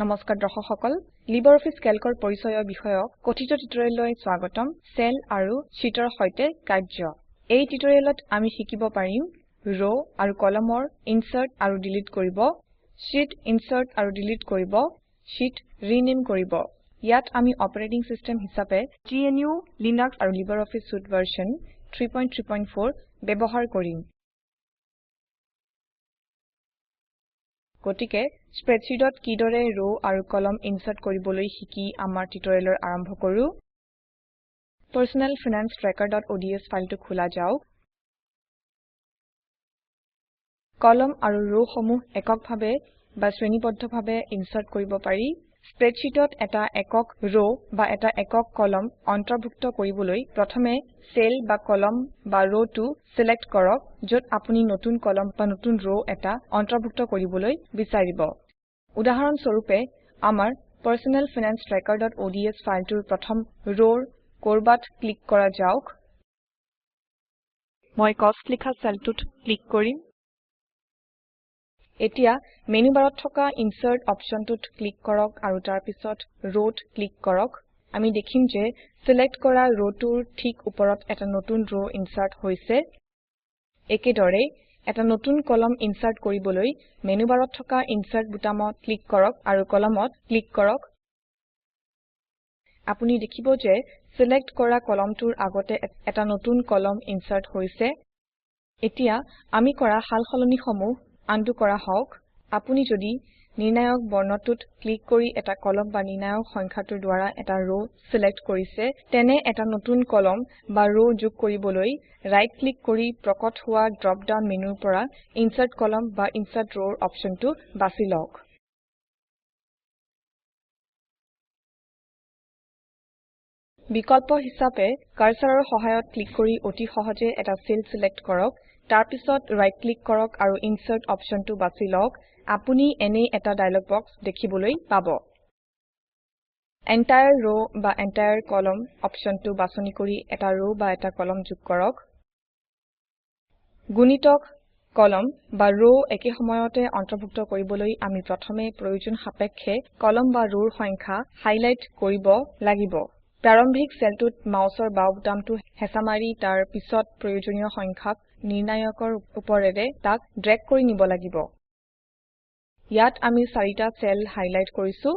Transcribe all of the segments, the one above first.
নমস্কাৰ দৰ্শক সকল লিবাৰঅফিছ ক্যালকৰ পৰিচয় বিষয়ক কথিত টিউটোৰিয়েললৈ স্বাগতম সেল আৰু শীটৰ সৈতে কাৰ্য এই টিউটোৰিয়েলত আমি শিকিব পাৰিম ৰ আৰু কলমৰ ইনসাৰ্ট আৰু ডিলিট কৰিব শীট ইনসাৰ্ট আৰু ডিলিট কৰিব শীট ৰিনেম কৰিব ইয়াত আমি অপাৰেটিং সিস্টেম হিচাপে GNU লিনাক্স আৰু লিবাৰঅফিছ সুইট ভাৰ্চন 334 ব্যৱহাৰ কৰিম গতিকে স্প্ৰেডশীটত কিদৰে ৰ আৰু কলম ইনসাৰ্ট কৰিবলৈ শিকি আমাৰ টিউটোৰিয়েলৰ আৰম্ভ কৰো Personal Finance Tracker.ods ফাইলটো খোলা যাওক কলম আৰু ৰ সমূহ এককভাৱে বা শ্ৰেণীবদ্ধভাৱে ইনসাৰ্ট কৰিব পাৰি স্প্ৰেডশীটত এটা একক ৰ বা এটা একক কলম অন্তৰ্ভুক্ত কৰিবলৈ প্ৰথমে সেল বা কলম বা ৰটো সিলেক্ট কৰক যত আপুনি নতুন কলম বা নতুন ৰ এটা অন্তৰ্ভুক্ত কৰিবলৈ বিচাৰিব উদাহৰণ স্বৰূপে আমাৰ Personal Finance Tracker.ods ফাইলটোৰ প্ৰথম ৰৰ কৰবাত ক্লিক কৰা যাওক মই কষ্ট লিখা সেলটোত ক্লিক কৰিম এতিয়া মেনু বাৰত থকা ইনসাৰ্ট অপশনটোত ক্লিক কৰক আৰু তাৰ পিছত ৰ'ত ক্লিক কৰক আমি দেখিম যে সিলেক্ট কৰা ৰটোৰ ঠিক ওপৰত এটা নতুন ৰ ইনসাৰ্ট হৈছে একেদৰে এটা নতুন কলম ইনসাৰ্ট কৰিবলৈ মেনু বাৰত থকা ইনসাৰ্ট বুটামত ক্লিক কৰক আৰু কলমত ক্লিক কৰক আপুনি দেখিব যে সিলেক্ট কৰা কলমটোৰ আগতে এটা নতুন কলম ইনসাৰ্ট হৈছে এতিয়া আমি কৰা সালসলনিসমূহ আনডু কৰা হওক আপুনি যদি নিৰ্ণায়ক বৰ্ণটোত ক্লিক কৰি এটা কলম বা নিৰ্ণায়ক সংখ্যাটোৰ দ্বাৰা এটা ৰ সিলেক্ট কৰিছে তেনে এটা নতুন কলম বা ৰ যোগ কৰিবলৈ ৰাইট ক্লিক কৰি প্ৰকট হোৱা ড্ৰপ ডাউন মেনুৰ পৰা ইনসাৰ্ট কলম বা ইনসাৰ্ট ৰ অপশনটো বাছি লওক বিকল্প হিচাপে কাৰ্সাৰৰ সহায়ত ক্লিক কৰি অতি সহজে এটা সেল সিলেক্ট কৰক তাৰ পিছত ৰাইট ক্লিক কৰক আৰু ইনসাৰ্ট অপশনটো বাছি লওক আপুনি এনে এটা ডায়লগ বক্স দেখিবলৈ পাব এন্টায়াৰ ৰ বা এন্টায়াৰ কলম অপশনটো বাছনি কৰি এটা ৰ বা এটা কলম যোগ কৰক গুণিতক কলম বা ৰ একে সময়তে অন্তৰ্ভুক্ত কৰিবলৈ আমি প্ৰথমে প্ৰয়োজন সাপেক্ষে কলম বা ৰৰ সংখ্যা হাইলাইট কৰিব লাগিব প্ৰাৰম্ভিক সেলটোত মাউসৰ বাও বুটামটো হেঁচা মাৰি তাৰ পিছত প্ৰয়োজনীয় সংখ্যাক নিৰ্ণায়কৰ ওপৰেৰে তাক ড্ৰেগ কৰি নিব লাগিব ইয়াত আমি 4টা সেল হাইলাইট কৰিছো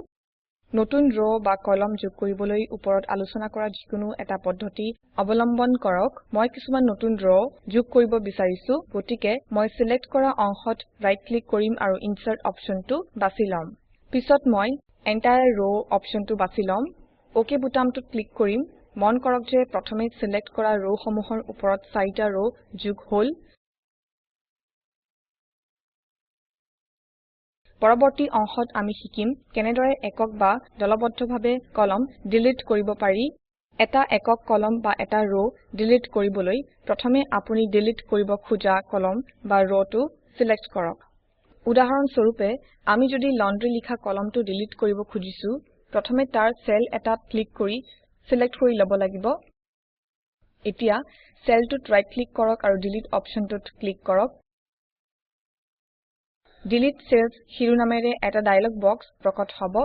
নতুন ৰ বা কলম যোগ কৰিবলৈ ওপৰত আলোচনা কৰা যিকোনো এটা পদ্ধতি অৱলম্বন কৰক মই কিছুমান নতুন ৰ যোগ কৰিব বিচাৰিছো গতিকে মই সিলেক্ট কৰা অংশত ৰাইট ক্লিক কৰিম আৰু ইনসাৰ্ট অপশনটো বাছি লম পিছত মই এন্টায়াৰ ৰ অপশনটো বাছি লম ওকে বুটামটোত ক্লিক কৰিম মন কৰক যে প্ৰথমে সিলেক্ট কৰা ৰ সমূহৰ ওপৰত 4টা ৰ যোগ হল পৰৱৰ্তী অংশত আমি শিকিম কেনেদৰে একক বা দলবদ্ধভাৱে কলম ডিলিট কৰিব পাৰি এটা একক কলম বা এটা ৰ ডিলিট কৰিবলৈ প্ৰথমে আপুনি ডিলিট কৰিব খোজা কলম বা ৰটো সিলেক্ট কৰক উদাহৰণ স্বৰূপে আমি যদি লন্ড্ৰি লিখা কলমটো ডিলিট কৰিব খুজিছো প্ৰথমে তাৰ সেল এটাত ক্লিক কৰি সিলেক্ট কৰি লব লাগিব এতিয়া সেলটোত ৰাইট ক্লিক কৰক আৰু ডিলিট অপশনটোত ক্লিক কৰক ডিলিট সেলছ শিৰোনামেৰে এটা ডায়লগ বক্স প্ৰকট হ'ব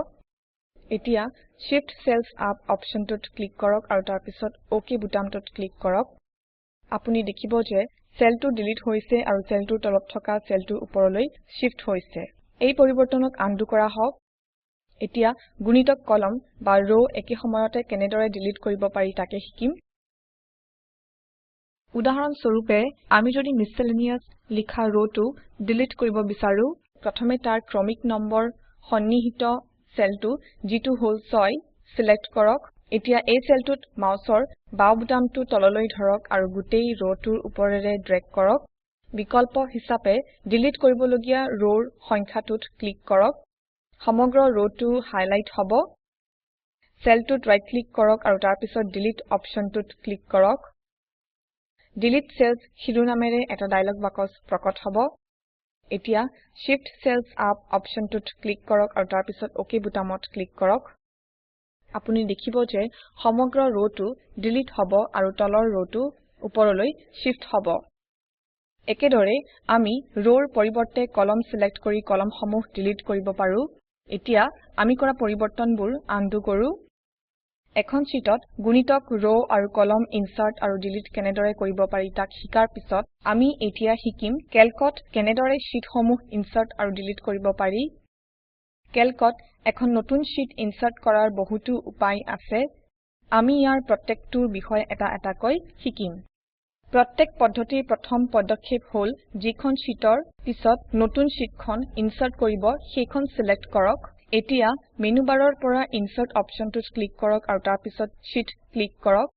এতিয়া Shift সেলছ আপ অপশনটোত ক্লিক কৰক আৰু তাৰ পিছত OK বুটামটোত ক্লিক কৰক আপুনি দেখিব যে সেলটো ডিলিট হৈছে আৰু সেলটোৰ তলত থকা সেলটোৰ ওপৰলৈ শিফট হৈছে এই পৰিৱৰ্তনক আনডু কৰা হওক এতিয়া গুণিতক কলম বা ৰ একে সময়তে কেনেদৰে ডিলিট কৰিব পাৰি তাকে শিকিম উদাহৰণ স্বৰূপে আমি যদি মিছেলেনিয়াছ লিখা ৰটো ডিলিট কৰিব বিচাৰো প্ৰথমে তাৰ ক্ৰমিক নম্বৰ সন্নিহিত সেলটো যিটো হল 6 সিলেক্ট কৰক এতিয়া এই সেলটোত মাউসৰ বাও বুটামটো তললৈ ধৰক আৰু গোটেই ৰটোৰ ওপৰেৰে ড্ৰেগ কৰক বিকল্প হিচাপে ডিলিট কৰিবলগীয়া ৰৰ সংখ্যাটোত ক্লিক কৰক সমগ্ৰ ৰটো হাইলাইট হ'ব সেলটোত ৰাইট ক্লিক কৰক আৰু তাৰ পিছত ডিলিট অপশনটোত ক্লিক কৰক ডিলিট সেলছ শিৰোনামেৰে এটা ডায়লগ বাকচ প্ৰকট হ'ব এতিয়া Shift সেলছ আপ অপশনটোত ক্লিক কৰক আৰু তাৰ পিছত OK বুটামত ক্লিক কৰক আপুনি দেখিব যে সমগ্ৰ ৰটো ডিলিট হ'ব আৰু তলৰ ৰটো ওপৰলৈ শিফট হ'ব একেদৰে আমি ৰৰ পৰিৱৰ্তে কলম সিলেক্ট কৰি কলমসমূহ ডিলিট কৰিব পাৰো এতিয়া আমি কৰা পৰিবৰ্তনবোৰ আনডু কৰো এখন শীটত গুণিতক ৰ আৰু কলম ইনসাৰ্ট আৰু ডিলিট কেনেদৰে কৰিব পাৰি তাক শিকাৰ পিছত আমি এতিয়া শিকিম কেলকত কেনেদৰে শীটসমূহ ইনসাৰ্ট আৰু ডিলিট কৰিব পাৰি কেলকত এখন নতুন শীট ইনসাৰ্ট কৰাৰ বহুতো উপায় আছে আমি ইয়াৰ প্ৰত্যেকটোৰ বিষয়ে এটাকৈ শিকিম প্ৰত্যেক পদ্ধতিৰ প্ৰথম পদক্ষেপ হল যিখন শীটৰ পিছত নতুন শীটখন ইনসাৰ্ট কৰিব সেইখন সিলেক্ট কৰক এতিয়া মেনু বাৰৰ পৰা ইনসাৰ্ট অপশনটোত ক্লিক কৰক আৰু তাৰ পিছত শীট ক্লিক কৰক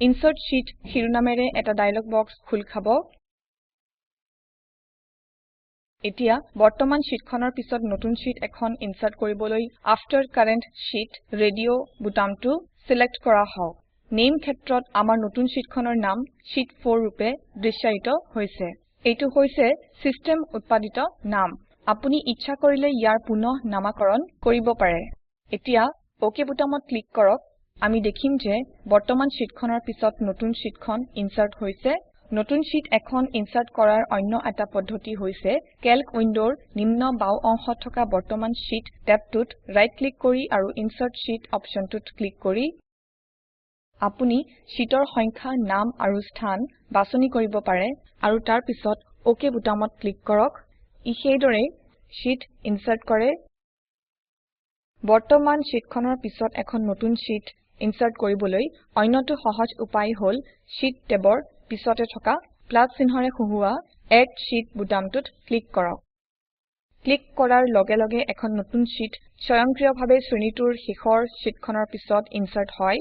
ইনসাৰ্ট শীট শিৰোনামেৰে এটা ডায়লগ বক্স খোল খাব এতিয়া বৰ্তমান শীটখনৰ পিছত নতুন শীট এখন ইনসাৰ্ট কৰিবলৈ আফটাৰ কাৰেণ্ট শীট ৰেডিঅ বুটামটো সিলেক্ট কৰা হওক নেম ক্ষেত্ৰত আমাৰ নতুন শীটখনৰ নাম শীট 4 ৰূপে দৃশ্যায়িত হৈছে এইটো হৈছে সিস্টেম উৎপাদিত নাম আপুনি ইচ্ছা কৰিলে ইয়াৰ পুনঃ নামাকৰণ কৰিব পাৰে এতিয়া ওকে বুটামত ক্লিক কৰক আমি দেখিম যে বৰ্তমান শীটখনৰ পিছত নতুন শীটখন ইনসাৰ্ট হৈছে নতুন শীট এখন ইনসাৰ্ট কৰাৰ অন্য এটা পদ্ধতি হৈছে কেল্ক উইন্ডোৰ নিম্ন বাও অংশত থকা বৰ্তমান শীট টেবটোত ৰাইট ক্লিক কৰি আৰু ইনসাৰ্ট শীট অপশনটোত ক্লিক কৰি আপুনি শীটৰ সংখ্যা নাম আৰু স্থান বাছনি কৰিব পাৰে আৰু তাৰ পিছত ওকে বুটামত ক্লিক কৰক ই সেইদৰে শীট ইনসাৰ্ট কৰে বৰ্তমান শীটখনৰ পিছত এখন নতুন শীট ইনসাৰ্ট কৰিবলৈ অন্যটো সহজ উপায় হল শীট টেবৰ পিছতে থকা প্লাস চিহ্নৰে সহুৱা এড শীট বুটামটোত ক্লিক কৰক ক্লিক কৰাৰ লগে লগে এখন নতুন শীট স্বয়ংক্ৰিয়ভাৱে শ্ৰেণীটোৰ শেষৰ শীটখনৰ পিছত ইনসাৰ্ট হয়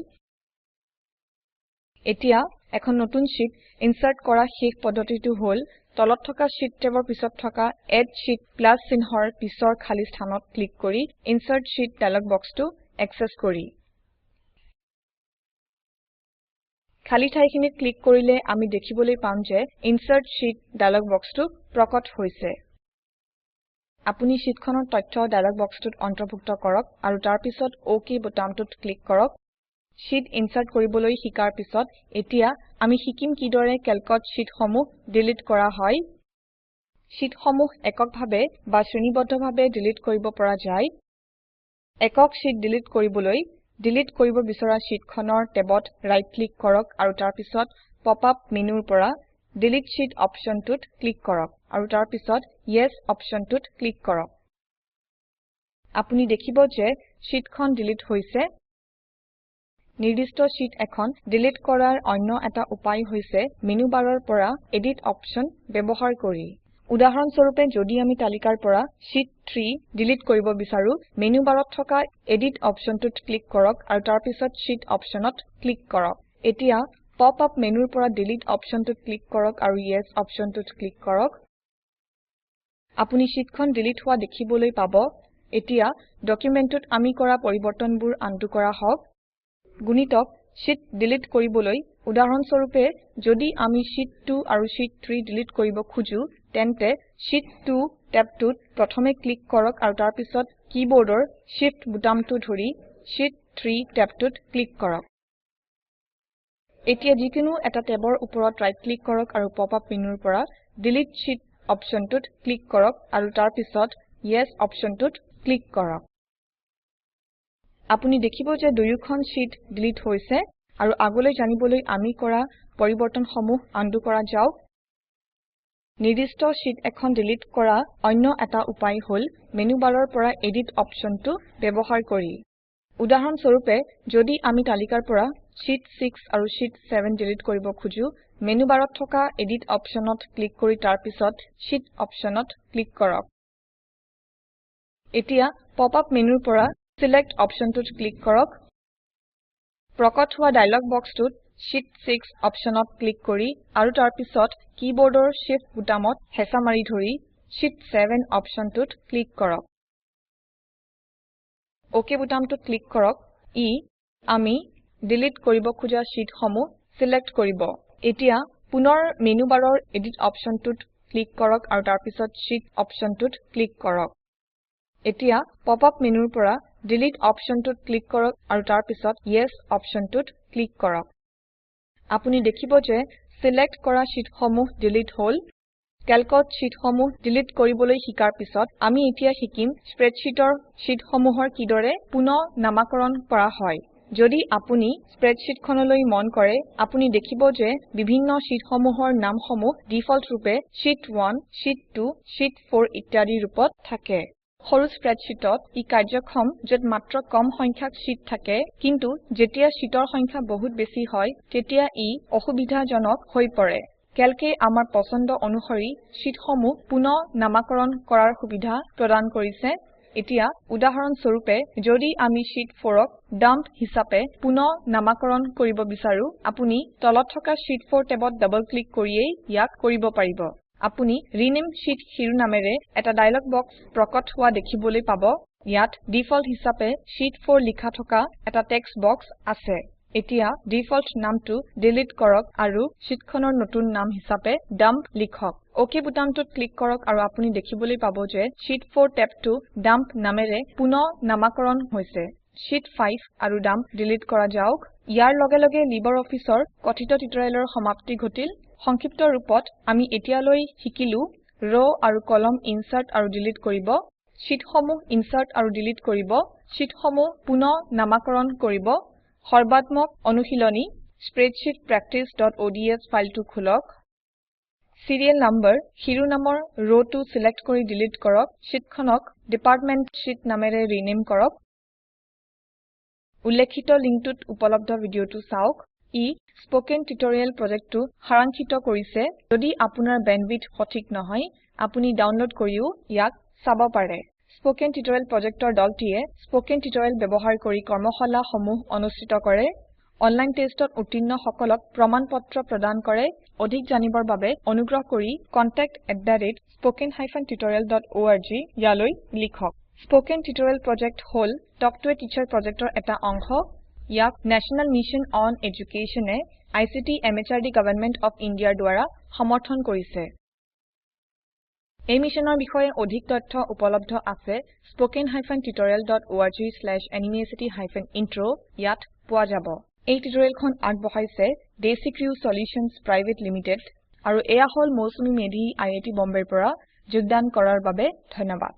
এতিয়া এখন নতুন শীট ইনসাৰ্ট কৰা শেষ পদ্ধতিটো হল তলত থকা শীট টেবৰ পিছত থকা এড শীট প্লাস চিহ্নৰ পিছৰ খালী স্থানত ক্লিক কৰি ইনসাৰ্ট শীট ডায়লগ বক্সটো এক্সেছ কৰি খালী ঠাইখিনিত ক্লিক কৰিলে আমি দেখিবলৈ পাম যে ইনসাৰ্ট শীট ডায়লগ বক্সটো প্ৰকট হৈছে আপুনি শীটখনৰ তথ্য ডায়লগ বক্সটোত অন্তৰ্ভুক্ত কৰক আৰু তাৰ পিছত ওকে বুটামটোত ক্লিক কৰক শীট ইনসাৰ্ট কৰিবলৈ শিকাৰ পিছত এতিয়া আমি শিকিম কিদৰে কেলকত শীটসমূহ ডিলিট কৰা হয় শীটসমূহ এককভাৱে বা শ্ৰেণীবদ্ধভাৱে ডিলিট কৰিব পৰা যায় একক শীট ডিলিট কৰিবলৈ ডিলিট কৰিব বিচৰা শীটখনৰ টেবত ৰাইট ক্লিক কৰক আৰু তাৰ পিছত পপ আপ মেনুৰ পৰা ডিলিট শীট অপশনটোত ক্লিক কৰক আৰু তাৰ পিছত ইয়েছ অপশনটোত ক্লিক কৰক আপুনি দেখিব যে শীটখন ডিলিট হৈছে নিৰ্দিষ্ট শীট এখন ডিলিট কৰাৰ অন্য এটা উপায় হৈছে মেনু বাৰৰ পৰা এডিট অপশন ব্যৱহাৰ কৰি উদাহৰণ স্বৰূপে যদি আমি তালিকাৰ পৰা শীট 3 ডিলিট কৰিব বিচাৰো মেনু বাৰত থকা এডিট অপশনটোত ক্লিক কৰক আৰু তাৰ পিছত শীট অপশনত ক্লিক কৰক এতিয়া পপ আপ মেনুৰ পৰা ডিলিট অপশনটোত ক্লিক কৰক আৰু ইয়েছ অপশনটোত ক্লিক কৰক আপুনি শীটখন ডিলিট হোৱা দেখিবলৈ পাব এতিয়া ডকুমেন্টত আমি কৰা পৰিবৰ্তনবোৰ আনডু কৰা হওক গুণিতক শীট ডিলিট কৰিবলৈ উদাহৰণ স্বৰূপে যদি আমি শীট 2 আৰু শীট 3 ডিলিট কৰিব খুজো তেন্তে শীট 2 টেবটোত প্ৰথমে ক্লিক কৰক আৰু তাৰ পিছত কিবৰ্ডৰ শিফট বুটামটো ধৰি শীট 3 টেবটোত ক্লিক কৰক এতিয়া যিকোনো এটা টেবৰ ওপৰত ৰাইট ক্লিক কৰক আৰু পপ আপ মেনুৰ পৰা ডিলিট শীট অপশনটোত ক্লিক কৰক আৰু তাৰ পিছত ইয়েছ অপশনটোত ক্লিক কৰক আপুনি দেখিব যে দুয়োখন শীট ডিলিট হৈছে আৰু আগলৈ জানিবলৈ আমি কৰা পৰিবৰ্তনসমূহ আনডু কৰা যাওক নিৰ্দিষ্ট শীট এখন ডিলিট কৰা অন্য এটা উপায় হল মেনু বাৰৰ পৰা এডিট অপশনটো ব্যৱহাৰ কৰি উদাহৰণ স্বৰূপে যদি আমি তালিকাৰ পৰা শীট 6 আৰু শীট 7 ডিলিট কৰিব খুজো মেনু বাৰত থকা এডিট অপশনত ক্লিক কৰি তাৰ পিছত শীট অপশনত ক্লিক কৰক এতিয়া পপ আপ মেনুৰ পৰা সিলেক্ট অপশনটোত ক্লিক কৰক প্ৰকট হোৱা ডায়লগ বক্সটোত শীট 6 অপশনত ক্লিক কৰি আৰু তাৰ পিছত কিবৰ্ডৰ শিফট বুটামত হেঁচা মাৰি ধৰি শীট 7 অপশনটোত ক্লিক কৰক ওকে বুটামটোত ক্লিক কৰক ই আমি ডিলিট কৰিব খোজা শীটসমূহ সিলেক্ট কৰিব এতিয়া পুনৰ মেনু বাৰৰ এডিট অপশনটোত ক্লিক কৰক আৰু তাৰ পিছত শীট অপশনটোত ক্লিক কৰক এতিয়া পপ আপ মেনুৰ পৰা ডিলিট অপশনটোত ক্লিক কৰক আৰু তাৰ পিছত ইয়েছ অপশনটোত ক্লিক কৰক আপুনি দেখিব যে সিলেক্ট কৰা শীটসমূহ ডিলিট হল ক্যালকত শীটসমূহ ডিলিট কৰিবলৈ শিকাৰ পিছত আমি এতিয়া শিকিম স্প্ৰেডশীটৰ শীটসমূহৰ কিদৰে পুনৰ নামাকৰণ কৰা হয় যদি আপুনি স্প্ৰেডশীটখনলৈ মন কৰে আপুনি দেখিব যে বিভিন্ন শীটসমূহৰ নামসমূহ ডিফল্ট ৰূপে শীট 1 শীট 2 শীট 4 ইত্যাদি ৰূপত থাকে সৰু স্প্ৰেডশীটত ই কাৰ্যক্ষম যত মাত্ৰ কম সংখ্যক শীট থাকে কিন্তু যেতিয়া শীটৰ সংখ্যা বহুত বেছি হয় তেতিয়া ই অসুবিধাজনক হৈ পৰে ক্যালকে আমাৰ পছন্দ অনুসৰি শীটসমূহ পুনৰ নামাকৰণ কৰাৰ সুবিধা প্ৰদান কৰিছে এতিয়া উদাহৰণ স্বৰূপে যদি আমি শীট 4ক ডাম্প হিচাপে পুনৰ নামাকৰণ কৰিব বিচাৰো আপুনি তলত থকা শীট 4 টেবত ডাবল ক্লিক কৰিয়েই ইয়াক কৰিব পাৰিব আপুনি ৰিনেম শীট শিৰোনামেৰে এটা ডায়লগ বক্স প্ৰকট হোৱা দেখিবলৈ পাব ইয়াত ডিফল্ট হিচাপে শীট 4 লিখা থকা এটা টেক্সট বক্স আছে এতিয়া ডিফল্ট নামটো ডিলিট কৰক আৰু শীটখনৰ নতুন নাম হিচাপে ডাম্প লিখক ওকে বুটামটোত ক্লিক কৰক আৰু আপুনি দেখিবলৈ পাব যে শীট 4 টেবটো ডাম্প নামেৰে পুনৰ নামাকৰণ হৈছে শীট 5 আৰু ডাম্প ডিলিট কৰা যাওক ইয়াৰ লগে লগে লিব্ৰঅফিছৰ কথিত টিউটৰিয়েলৰ সমাপ্তি ঘটিল সংক্ষিপ্ত ৰূপত আমি এতিয়ালৈ শিকিলো ৰ আৰু কলম ইনচাৰ্ট আৰু ডিলিট কৰিব শীটসমূহ ইনচাৰ্ট আৰু ডিলিট কৰিব শীটসমূহ পুনৰ নামাকৰণ কৰিব সৰ্বাত্মক অনুশীলনী স্প্ৰেডশীট practice.ods ফাইলটো খোলক সিৰিয়েল নম্বৰ শিৰোনামৰ ৰটো সিলেক্ট কৰি ডিলিট কৰক শীটখনক ডিপাৰ্টমেণ্ট শীট নামেৰে ৰিনেম কৰক উল্লেখিত লিংকটোত উপলব্ধ ভিডিঅটো চাওক ই স্পোকেন টিউটৰিয়েল প্ৰজেক্টটো সাৰাংক্ষিত কৰিছে যদি আপোনাৰ বেণ্ডৱিডথ সঠিক নহয় আপুনি ডাউনলোড কৰিও ইয়াক চাব পাৰে স্পোকেন টিউটৰিয়েল প্ৰজেক্টৰ দলটিয়ে স্পোকেন টিউটৰিয়েল ব্যৱহাৰ কৰি কৰ্মশালাসমূহ অনুষ্ঠিত কৰে অনলাইন টেষ্টত উত্তীৰ্ণ সকলক প্ৰমাণপত্ৰ প্ৰদান কৰে অধিক জানিবৰ বাবে অনুগ্ৰহ কৰি contact@spoken-tutorial.org ইয়ালৈ লিখক স্পোকেন টিউটৰিয়েল প্ৰজেক্ট হল টক টু এ টিচাৰ প্ৰজেক্টৰ এটা অংশ ইয়াক নেশ্যনেল মিছন অন এডুকেশ্যনে আইচিটি এমএচআৰডি গভৰ্ণমেণ্ট অফ ইণ্ডিয়াৰ দ্বাৰা সমৰ্থন কৰিছে এই মিছনৰ বিষয়ে অধিক তথ্য উপলব্ধ আছে spoken-tutorial.org/nmeict-intro ইয়াত পোৱা যাব এই টিউটৰিয়েলখন আগবঢ়াইছে ডেচিক্ৰিউ সলিউশ্যনছ প্ৰাইভেট লিমিটেড আৰু এয়া হল মৌচুমী মেধি আই আই টি বম্বেৰ পৰা যোগদান কৰাৰ বাবে ধন্যবাদ